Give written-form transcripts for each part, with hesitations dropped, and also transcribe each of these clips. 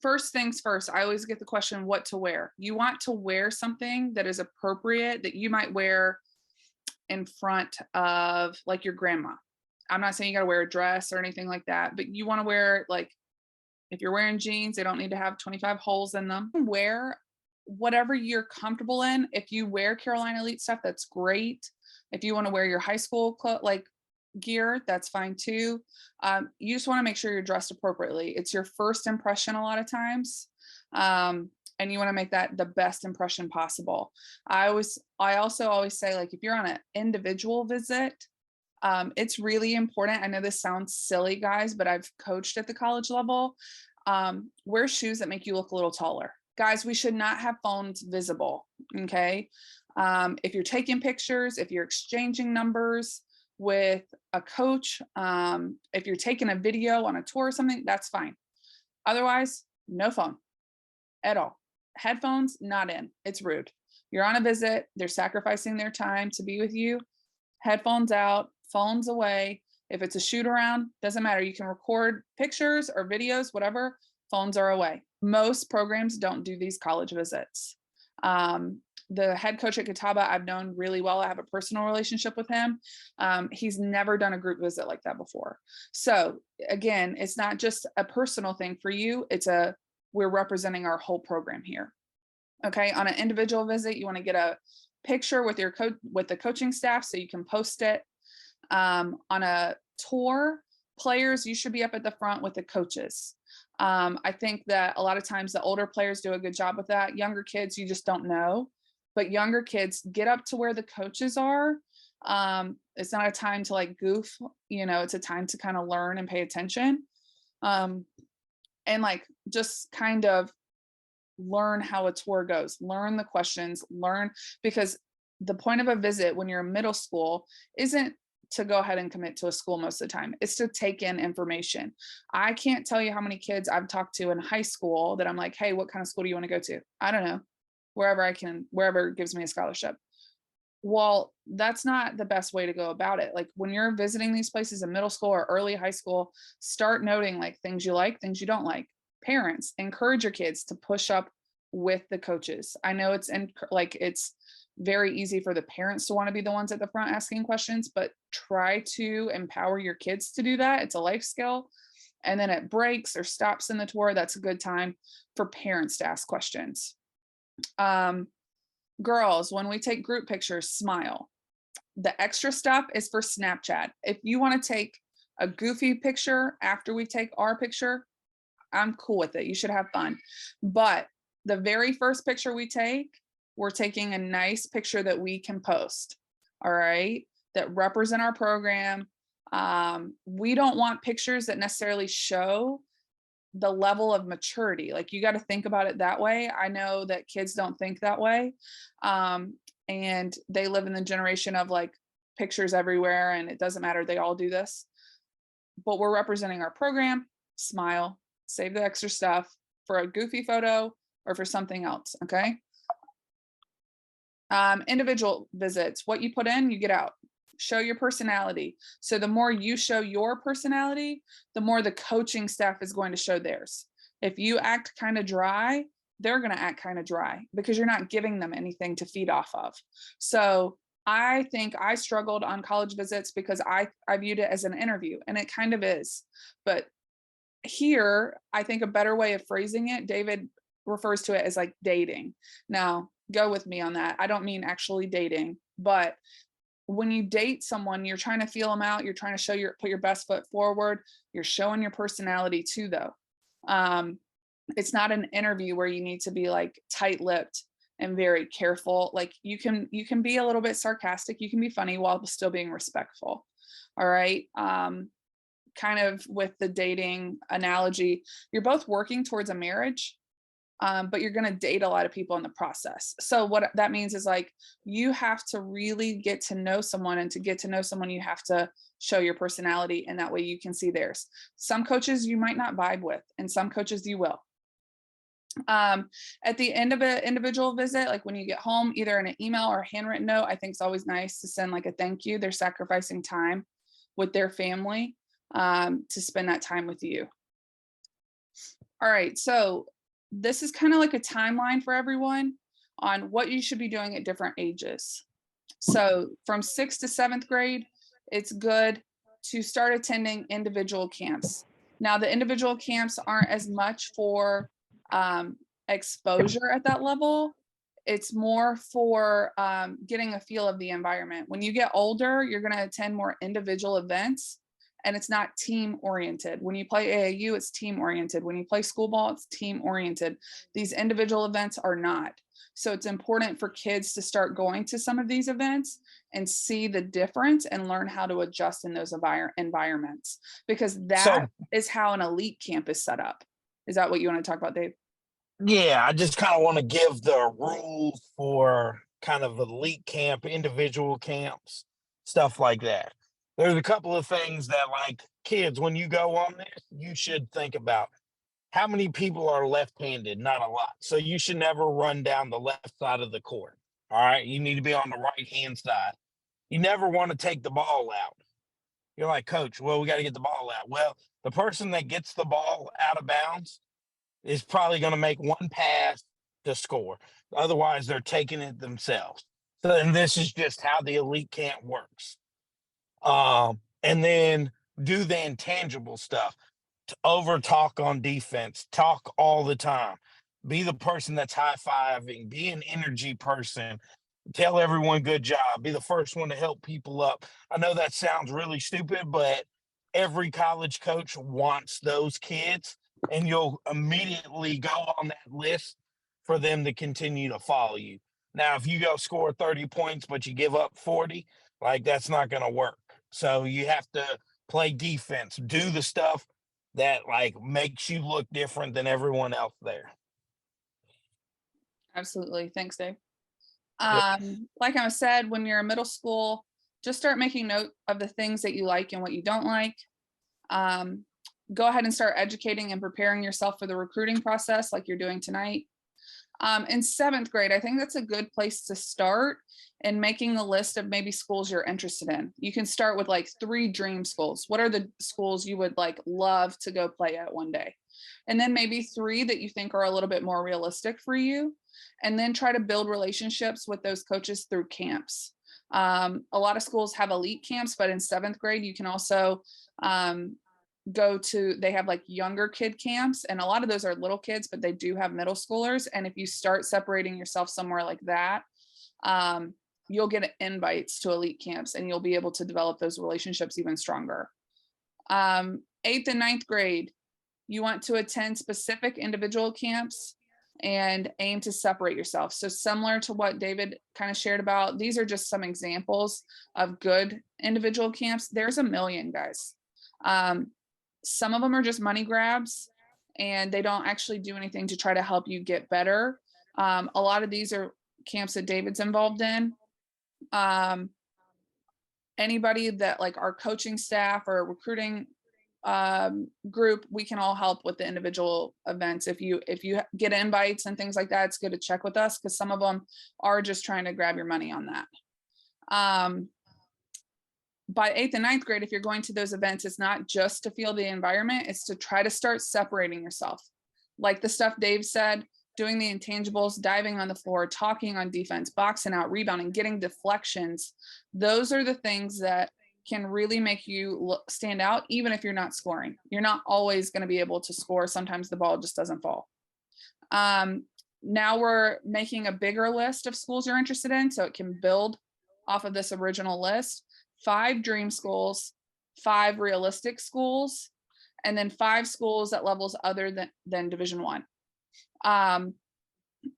First things first, I always get the question, what to wear. You want to wear something that is appropriate that you might wear in front of like your grandma. I'm not saying you got to wear a dress or anything like that, but you want to wear like, if you're wearing jeans, they don't need to have 25 holes in them. Wear whatever you're comfortable in. If you wear Carolina Elite stuff, that's great. If you want to wear your high school like gear, that's fine too. You just want to make sure you're dressed appropriately. It's your first impression a lot of times. And you want to make that the best impression possible. I also always say, like, if you're on an individual visit, it's really important. I know this sounds silly, guys, but I've coached at the college level. Wear shoes that make you look a little taller. Guys, we should not have phones visible, okay? If you're taking pictures, if you're exchanging numbers with a coach, if you're taking a video on a tour or something, that's fine. Otherwise, no phone at all. Headphones, not in. It's rude. You're on a visit, they're sacrificing their time to be with you. Headphones out, phones away. If it's a shoot around, doesn't matter. You can record pictures or videos, whatever, phones are away. Most programs don't do these college visits. The head coach at Catawba, I've known really well. I have a personal relationship with him. He's never done a group visit like that before. So again, it's not just a personal thing for you. We're representing our whole program here. Okay. On an individual visit, you want to get a picture with your with the coaching staff so you can post it. On a tour, players, you should be up at the front with the coaches. I think that a lot of times the older players do a good job with that. Younger kids, you just don't know. But younger kids, get up to where the coaches are. It's not a time to like goof, it's a time to kind of learn and pay attention. And like just kind of learn how a tour goes, learn the questions, because the point of a visit when you're in middle school isn't to go ahead and commit to a school most of the time. It's to take in information. I can't tell you how many kids I've talked to in high school that I'm like, hey, what kind of school do you want to go to? I don't know. Wherever gives me a scholarship. Well, that's not the best way to go about it. Like when you're visiting these places in middle school or early high school, start noting like things you like, things you don't like. Parents, encourage your kids to push up with the coaches. I know it's very easy for the parents to want to be the ones at the front asking questions, but try to empower your kids to do that. It's a life skill. And then it breaks or stops in the tour, that's a good time for parents to ask questions. Girls, when we take group pictures, smile. The extra stuff is for Snapchat. If you want to take a goofy picture after we take our picture, I'm cool with it. You should have fun. But the very first picture we take, we're taking a nice picture that we can post. All right. That represent our program. We don't want pictures that necessarily show the level of maturity. Like you got to think about it that way. I know that kids don't think that way. And they live in the generation of like pictures everywhere and it doesn't matter. They all do this, but we're representing our program. Smile, save the extra stuff for a goofy photo or for something else. Okay. Individual visits, what you put in, you get out. Show your personality. So the more you show your personality, the more the coaching staff is going to show theirs. If you act kind of dry, they're going to act kind of dry because you're not giving them anything to feed off of. So I think I struggled on college visits because I viewed it as an interview, and it kind of is. But here, I think a better way of phrasing it, David refers to it as like dating. Now, go with me on that. I don't mean actually dating, but when you date someone, you're trying to feel them out. You're trying to put your best foot forward. You're showing your personality too, though. It's not an interview where you need to be like tight-lipped and very careful. Like you can be a little bit sarcastic. You can be funny while still being respectful. All right. Kind of with the dating analogy, you're both working towards a marriage. But you're going to date a lot of people in the process. So what that means is like, you have to really get to know someone, and to get to know someone, you have to show your personality, and that way you can see theirs. Some coaches you might not vibe with, and some coaches you will. At the end of an individual visit, like when you get home, either in an email or a handwritten note, I think it's always nice to send like a thank you. They're sacrificing time with their family to spend that time with you. All right. So this is kind of like a timeline for everyone on what you should be doing at different ages. So from 6th to 7th grade, it's good to start attending individual camps. Now, the individual camps aren't as much for exposure at that level. It's more for getting a feel of the environment. When you get older, you're going to attend more individual events, and it's not team oriented. When you play AAU, it's team oriented. When you play school ball, it's team oriented. These individual events are not. So it's important for kids to start going to some of these events and see the difference and learn how to adjust in those environments, because that is how an elite camp is set up. Is that what you want to talk about, Dave? Yeah, I just kind of want to give the rules for kind of elite camp, individual camps, stuff like that. There's a couple of things that, like kids, when you go on this, you should think about how many people are left-handed. Not a lot. So you should never run down the left side of the court. All right. You need to be on the right-hand side. You never want to take the ball out. You're like, coach, well, we got to get the ball out. Well, the person that gets the ball out of bounds is probably going to make one pass to score. Otherwise, they're taking it themselves. So, and this is just how the elite camp works. And then do the intangible stuff. To over talk on defense, talk all the time. Be the person that's high fiving. Be an energy person. Tell everyone good job. Be the first one to help people up. I know that sounds really stupid, but every college coach wants those kids, and you'll immediately go on that list for them to continue to follow you. Now, if you go score 30 points, but you give up 40, like that's not going to work. So you have to play defense, do the stuff that like makes you look different than everyone else there. Absolutely. Thanks, Dave. Yep. Like I said, when you're in middle school, just start making note of the things that you like and what you don't like. Go ahead and start educating and preparing yourself for the recruiting process like you're doing tonight. In 7th grade, I think that's a good place to start in making the list of maybe schools you're interested in. You can start with like 3 dream schools. What are the schools you would like love to go play at one day? And then maybe 3 that you think are a little bit more realistic for you. And then try to build relationships with those coaches through camps. A lot of schools have elite camps, but in 7th grade, you can also they have like younger kid camps, and a lot of those are little kids, but they do have middle schoolers. And if you start separating yourself somewhere like that, you'll get invites to elite camps, and you'll be able to develop those relationships even stronger. 8th and 9th grade, you want to attend specific individual camps and aim to separate yourself. So similar to what David kind of shared about, these are just some examples of good individual camps. There's a million, guys. Some of them are just money grabs, and they don't actually do anything to try to help you get better. A lot of these are camps that David's involved in. Anybody that like our coaching staff or recruiting group, we can all help with the individual events. If you get invites and things like that, it's good to check with us, because some of them are just trying to grab your money on that. By 8th and 9th grade, if you're going to those events, it's not just to feel the environment, it's to try to start separating yourself. Like the stuff Dave said, doing the intangibles, diving on the floor, talking on defense, boxing out, rebounding, getting deflections. Those are the things that can really make you stand out, even if you're not scoring. You're not always going to be able to score. Sometimes the ball just doesn't fall. Now we're making a bigger list of schools you're interested in, so it can build off of this original list. 5 dream schools, 5 realistic schools, and then 5 schools at levels other than Division I. And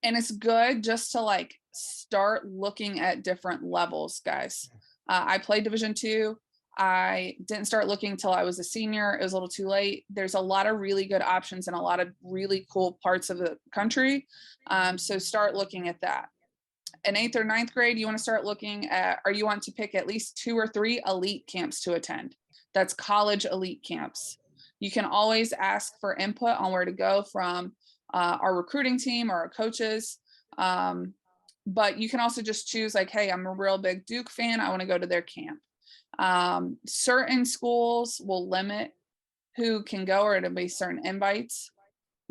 it's good just to like start looking at different levels, guys. I played Division II. I didn't start looking until I was a senior. It was a little too late. There's a lot of really good options in a lot of really cool parts of the country. So start looking at that. In 8th or 9th grade, you want to start looking at, or you want to pick at least 2 or 3 elite camps to attend. That's college elite camps. You can always ask for input on where to go from our recruiting team or our coaches. But you can also just choose like, hey, I'm a real big Duke fan. I want to go to their camp. Certain schools will limit who can go, or it'll be certain invites.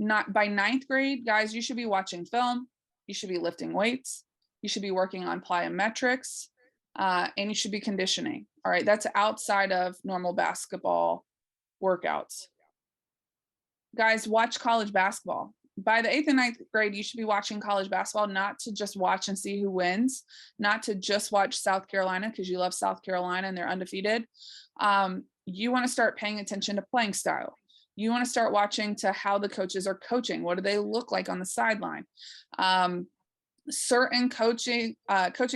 Not by ninth grade, guys, you should be watching film, you should be lifting weights, you should be working on plyometrics, and you should be conditioning. All right, that's outside of normal basketball workouts. Guys, watch college basketball. By the eighth and ninth grade, you should be watching college basketball, not to just watch and see who wins, not to just watch South Carolina because you love South Carolina and they're undefeated. You want to start paying attention to playing style. You want to start watching to how the coaches are coaching. What do they look like on the sideline? Certain coaching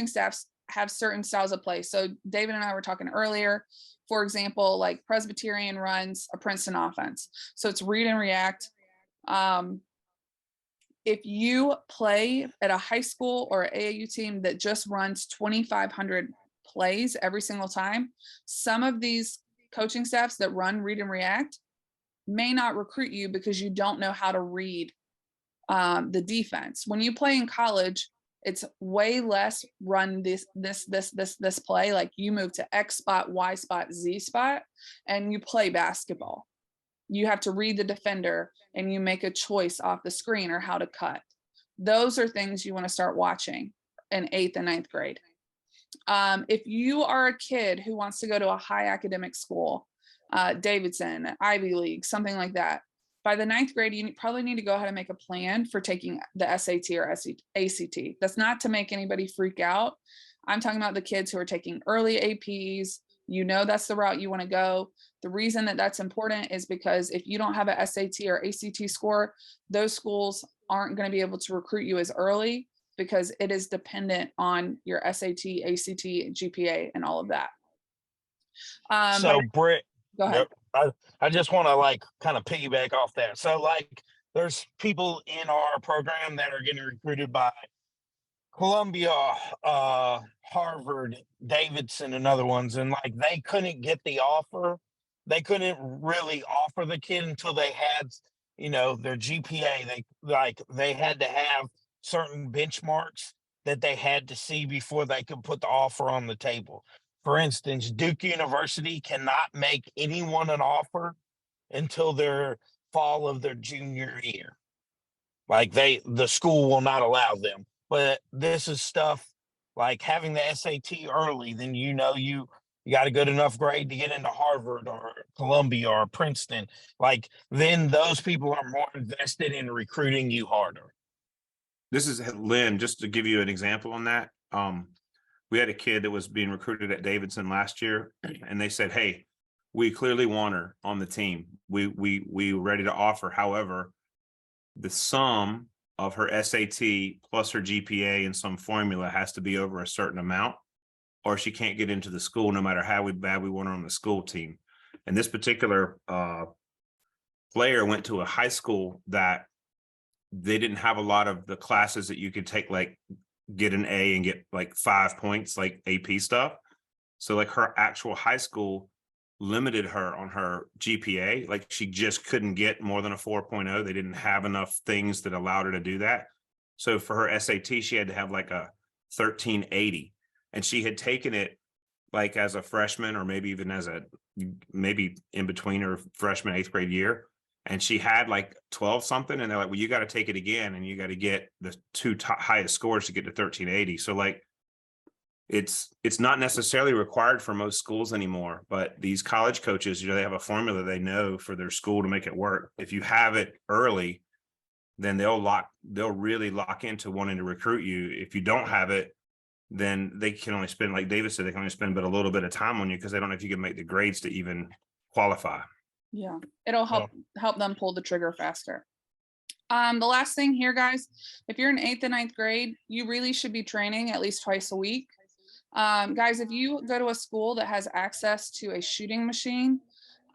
staffs have certain styles of play. So David and I were talking earlier, for example, like Presbyterian runs a Princeton offense. So it's read and react. If you play at a high school or AAU team that just runs 2,500 plays every single time, some of these coaching staffs that run read and react may not recruit you because you don't know how to read the defense. When you play in college, it's way less run this play. Like you move to X spot, Y spot, Z spot, and you play basketball. You have to read the defender and you make a choice off the screen or how to cut. Those are things you want to start watching in eighth and ninth grade. If you are a kid who wants to go to a high academic school, Davidson, Ivy League, something like that, by the ninth grade, you probably need to go ahead and make a plan for taking the SAT or ACT. That's not to make anybody freak out. I'm talking about the kids who are taking early APs. You know that's the route you want to go. The reason that that's important is because if you don't have a SAT or ACT score, those schools aren't going to be able to recruit you as early because it is dependent on your SAT, ACT, GPA, and all of that. So Britt, go ahead. I just want to like kind of piggyback off that. So like there's people in our program that are getting recruited by Columbia, Harvard, Davidson, and other ones, and like they couldn't get the offer. They couldn't really offer the kid until they had, their GPA. They had to have certain benchmarks that they had to see before they could put the offer on the table. For instance, Duke University cannot make anyone an offer until their fall of their junior year. Like the school will not allow them. But this is stuff like having the SAT early, then you got a good enough grade to get into Harvard or Columbia or Princeton. Like then those people are more invested in recruiting you harder. This is Lynn, just to give you an example on that. We had a kid that was being recruited at Davidson last year, and they said, "Hey, we clearly want her on the team. We were ready to offer. However, the sum of her SAT plus her GPA and some formula has to be over a certain amount, or she can't get into the school no matter how bad we want her on the school team." And this particular player went to a high school that they didn't have a lot of the classes that you could take, like get an A and get like 5 points, like AP stuff. So like her actual high school limited her on her GPA. Like she just couldn't get more than a 4.0. They didn't have enough things that allowed her to do that. So for her SAT, she had to have like a 1380. And she had taken it like as a freshman, or maybe even maybe in between her freshman 8th grade year. And she had like 12 something. And they're like, well, you got to take it again. And you got to get the two highest scores to get to 1380. So like, it's not necessarily required for most schools anymore, but these college coaches, they have a formula they know for their school to make it work. If you have it early, then they'll really lock into wanting to recruit you. If you don't have it, then they can only spend, like David said, they can only spend but a little bit of time on you because they don't know if you can make the grades to even qualify. Yeah, it'll help them pull the trigger faster. The last thing here, guys, if you're in 8th and 9th grade, you really should be training at least twice a week. Guys, if you go to a school that has access to a shooting machine,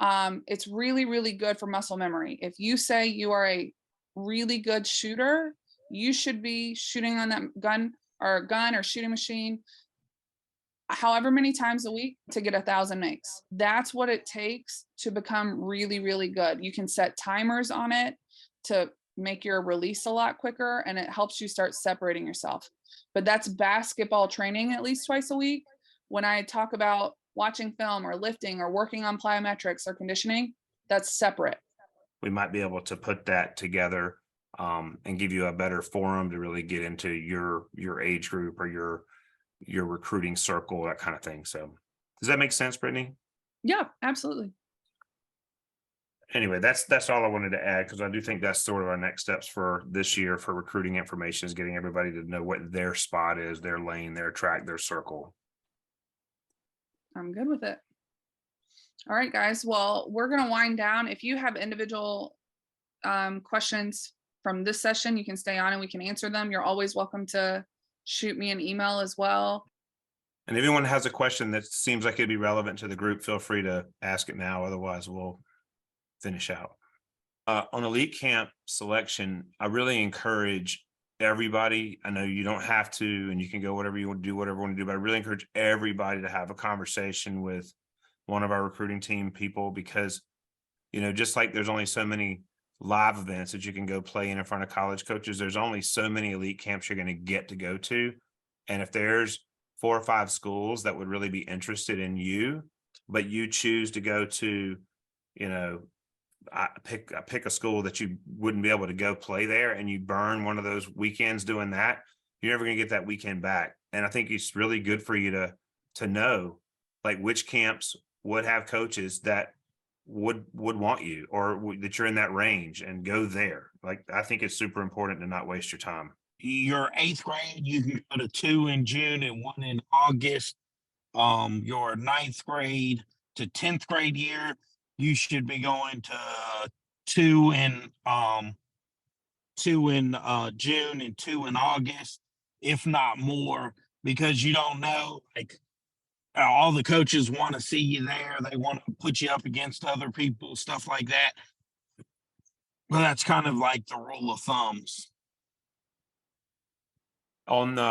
it's really, really good for muscle memory. If you say you are a really good shooter, you should be shooting on that gun or shooting machine however many times a week to get 1,000 makes. That's what it takes to become really, really good. You can set timers on it to make your release a lot quicker, and it helps you start separating yourself. But that's basketball training at least twice a week. When I talk about watching film or lifting or working on plyometrics or conditioning, that's separate. we might be able to put that together and give you a better forum to really get into your age group or your recruiting circle, that kind of thing. So does that make sense, Brittany? Yeah, absolutely. Anyway, that's all I wanted to add, because I do think that's sort of our next steps for this year for recruiting information, is getting everybody to know what their spot is, their lane, their track, their circle. I'm good with it. All right, guys. Well, we're going to wind down. If you have individual questions from this session, you can stay on and we can answer them. You're always welcome to shoot me an email as well. And if anyone has a question that seems like it'd be relevant to the group, feel free to ask it now. Otherwise, we'll finish out. On elite camp selection, I really encourage everybody. I know you don't have to, and you can go whatever you want to do, whatever you want to do, but I really encourage everybody to have a conversation with one of our recruiting team people, because, you know, just like there's only so many live events that you can go play in front of college coaches, there's only so many elite camps you're going to get to go to. And if there's 4 or 5 schools that would really be interested in you, but you choose to go to, you know, I pick a school that you wouldn't be able to go play there, and you burn one of those weekends doing that, you're never going to get that weekend back. And I think it's really good for you to know, like, which camps would have coaches that would want you, or that you're in that range, and go there. Like, I think it's super important to not waste your time. Your 8th grade, you can go to 2 in June and 1 in August. Your 9th grade to 10th grade year, you should be going to 2 in June and 2 in August, if not more, because you don't know, like, all the coaches want to see you there. They want to put you up against other people, stuff like that. Well, that's kind of like the rule of thumbs. On